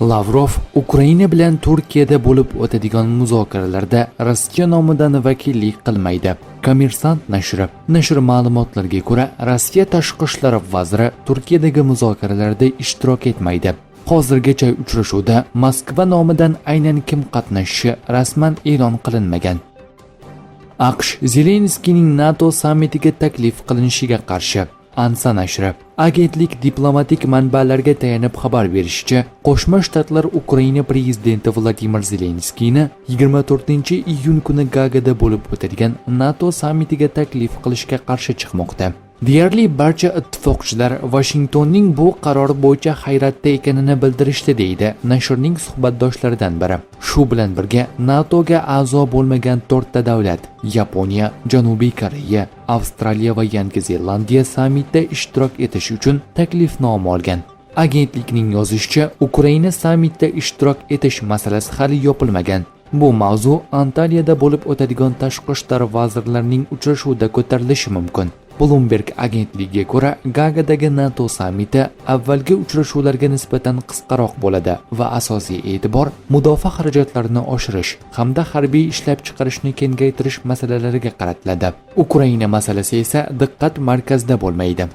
Lavrov Ukraina bilan Turkiyada bo'lib o'tadigan muzokaralarda Rossiya nomidan vakillik qilmaydi. Kommersant nashri ma'lumotlariga ko'ra, Rossiya tashqi ishlar vaziri Turkiyadagi muzokaralarda ishtirok etmaydi. Hozirgacha uchrashuvda Moskva nomidan aynan kim qatnashishi rasman e'lon qilinmagan. AQSh Zelenskiyning NATO sammitiga taklif qilinishiga qarshi. ANSA nashri agentlik diplomatik manbalarga tayanib xabar berishicha, Qo'shma Shtatlar Ukraina prezidenti Vladimir Zelenskiyni 24-iyun kuni Gagada bo'lib o'tadigan NATO sammitiga taklif qilishga qarshi chiqmoqda. Deyarli barcha ittifoqchilar Washingtonning bu qaror bo'yicha hayratda ekanini bildirishdi, deydi nashrning suhbatdoshlaridan biri. Shu bilan birga NATOga a'zo bo'lmagan 4 ta davlat Yaponiya, Janubiy Koreya, Avstraliya va Yangi Zelandiya sammitda ishtirok etish uchun taklifnoma olgan. Agentlikning yozishicha, Ukraina sammitda ishtirok etish masalasi hali yopilmagan. Bu mavzu Antaliyada bo'lib o'tadigan tashqi ishlar vazirlarining uchrashuvida ko'tarilishi mumkin. Bloomberg agentligiga ko'ra, Gagadagi NATO sammiti avvalgi uchrashuvlarga nisbatan qisqaroq bo'ladi va asosiy e'tibor mudofaa xarajatlarini oshirish hamda harbiy ishlab chiqarishni kengaytirish masalalariga qaratiladi. Ukraina masalasi esa diqqat markazida bo'lmaydi.